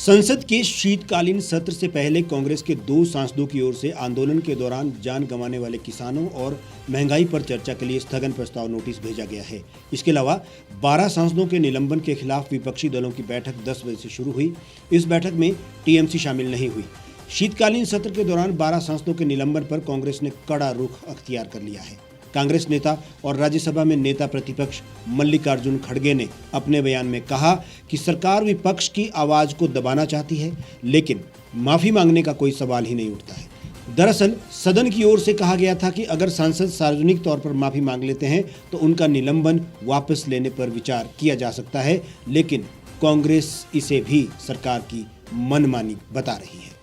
संसद के शीतकालीन सत्र से पहले कांग्रेस के 2 सांसदों की ओर से आंदोलन के दौरान जान गंवाने वाले किसानों और महंगाई पर चर्चा के लिए स्थगन प्रस्ताव नोटिस भेजा गया है। इसके अलावा 12 सांसदों के निलंबन के खिलाफ विपक्षी दलों की बैठक 10 बजे से शुरू हुई। इस बैठक में टीएमसी शामिल नहीं हुई। शीतकालीन सत्र के दौरान 12 सांसदों के निलंबन पर कांग्रेस ने कड़ा रुख अख्तियार कर लिया है। कांग्रेस नेता और राज्यसभा में नेता प्रतिपक्ष मल्लिकार्जुन खड़गे ने अपने बयान में कहा कि सरकार विपक्ष की आवाज को दबाना चाहती है, लेकिन माफी मांगने का कोई सवाल ही नहीं उठता है। दरअसल सदन की ओर से कहा गया था कि अगर सांसद सार्वजनिक तौर पर माफी मांग लेते हैं तो उनका निलंबन वापस लेने पर विचार किया जा सकता है, लेकिन कांग्रेस इसे भी सरकार की मनमानी बता रही है।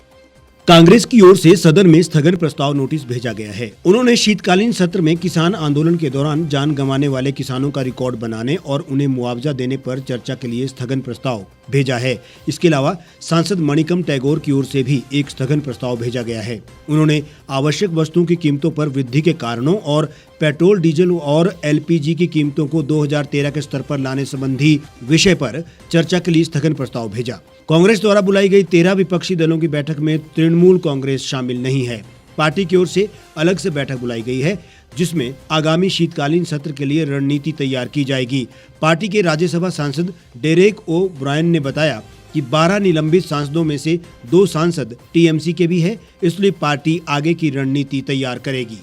कांग्रेस की ओर से सदन में स्थगन प्रस्ताव नोटिस भेजा गया है। उन्होंने शीतकालीन सत्र में किसान आंदोलन के दौरान जान गंवाने वाले किसानों का रिकॉर्ड बनाने और उन्हें मुआवजा देने पर चर्चा के लिए स्थगन प्रस्ताव भेजा है। इसके अलावा सांसद मणिकम टैगोर की ओर से भी एक स्थगन प्रस्ताव भेजा गया है। उन्होंने आवश्यक वस्तुओं की कीमतों पर वृद्धि के कारणों और पेट्रोल, डीजल और एलपीजी की कीमतों को 2013 के स्तर पर लाने संबंधी विषय पर चर्चा के लिए स्थगन प्रस्ताव भेजा। कांग्रेस द्वारा बुलाई गई 13 विपक्षी दलों की बैठक में तृणमूल कांग्रेस शामिल नहीं है। पार्टी की ओर से अलग से बैठक बुलाई गई है, जिसमें आगामी शीतकालीन सत्र के लिए रणनीति तैयार की जाएगी। पार्टी के राज्यसभा सांसद डेरेक ओ ब्रायन ने बताया कि 12 निलंबित सांसदों में से 2 सांसद टीएमसी के भी है, इसलिए पार्टी आगे की रणनीति तैयार करेगी।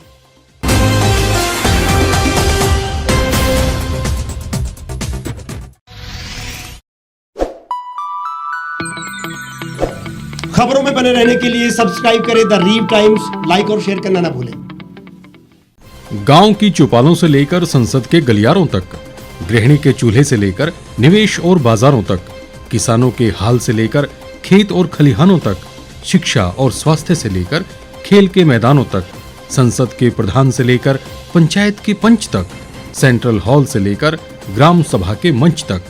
खबरों में बने रहने के लिए सब्सक्राइब करें द रीव टाइम्स, लाइक और शेयर करना ना भूलें। गांव की चौपालों से लेकर संसद के गलियारों तक, गृहिणी के चूल्हे से लेकर निवेश और बाजारों तक, किसानों के हाल से लेकर खेत और खलिहानों तक, शिक्षा और स्वास्थ्य से लेकर खेल के मैदानों तक, संसद के प्रधान से लेकर पंचायत के पंच तक, सेंट्रल हॉल से लेकर ग्राम सभा के मंच तक,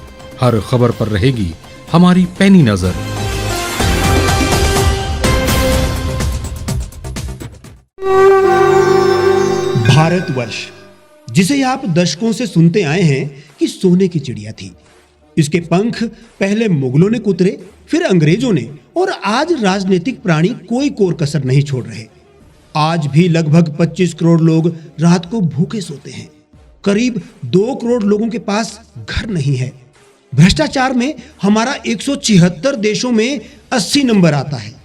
हर खबर पर रहेगी हमारी पैनी नजर। भारतवर्ष, जिसे आप दशकों से सुनते आए हैं कि सोने की चिड़िया थी। इसके पंख पहले मुगलों ने कुतरे, फिर अंग्रेजों ने, और आज राजनीतिक प्राणी कोई कोर कसर नहीं छोड़ रहे। आज भी लगभग 25 करोड़ लोग रात को भूखे सोते हैं। करीब 2 करोड़ लोगों के पास घर नहीं है। भ्रष्टाचार में हमारा 176 देशों में 80 नंबर आता है।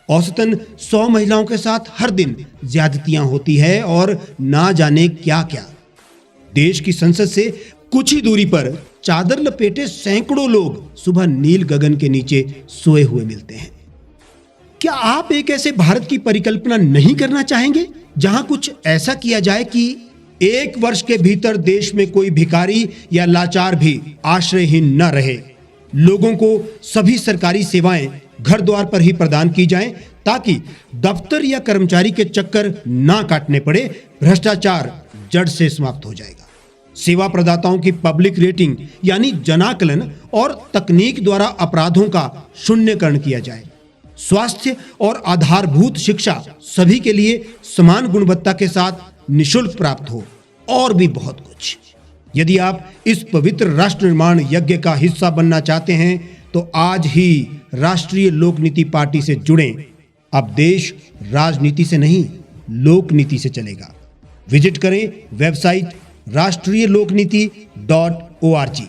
औसतन 100 महिलाओं के साथ हर दिन ज्यादतियां होती है और ना जाने क्या क्या। देश की संसद से कुछ ही दूरी पर चादर लपेटे सैकड़ों लोग सुबह नील गगन के नीचे सोए हुए मिलते हैं। क्या आप एक ऐसे भारत की परिकल्पना नहीं करना चाहेंगे जहां कुछ ऐसा किया जाए कि 1 वर्ष के भीतर देश में कोई भिखारी या लाचार भी आश्रयहीन न रहे? लोगों को सभी सरकारी सेवाएं घर द्वार पर ही प्रदान की जाएं, ताकि दफ्तर या कर्मचारी के चक्कर ना काटने पड़े। भ्रष्टाचार जड़ से समाप्त हो जाएगा। सेवा प्रदाताओं की पब्लिक रेटिंग यानी जनाकलन और तकनीक द्वारा अपराधों का शून्यकरण किया जाए। स्वास्थ्य और आधारभूत शिक्षा सभी के लिए समान गुणवत्ता के साथ निःशुल्क प्राप्त हो, और भी बहुत कुछ। यदि आप इस पवित्र राष्ट्र निर्माण यज्ञ का हिस्सा बनना चाहते हैं तो आज ही राष्ट्रीय लोक नीति पार्टी से जुड़ें। अब देश राजनीति से नहीं, लोक नीति से चलेगा। विजिट करें वेबसाइट rashtriyalokniti.org।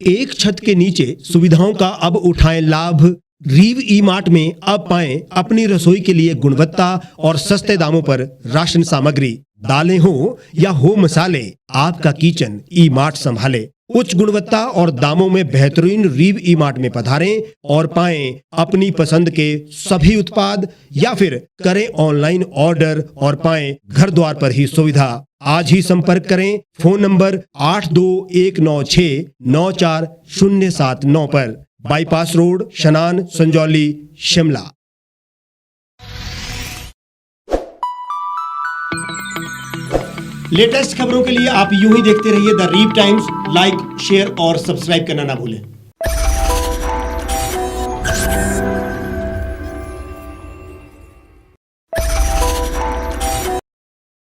एक छत के नीचे सुविधाओं का अब उठाएं लाभ। रीव ई मार्ट में अब पाएं अपनी रसोई के लिए गुणवत्ता और सस्ते दामों पर राशन सामग्री। दालें हो या हो मसाले, आपका किचन ई मार्ट संभाले। उच्च गुणवत्ता और दामों में बेहतरीन रीव ई मार्ट में पधारें और पाएं अपनी पसंद के सभी उत्पाद, या फिर करें ऑनलाइन ऑर्डर और पाएं घर द्वार पर ही सुविधा। आज ही संपर्क करें फोन नंबर 8219694079 पर, बाईपास रोड, शनान, संजौली, शिमला। लेटेस्ट खबरों के लिए आप यूं ही देखते रहिए द रीव टाइम्स। लाइक, शेयर और सब्सक्राइब करना ना भूलें।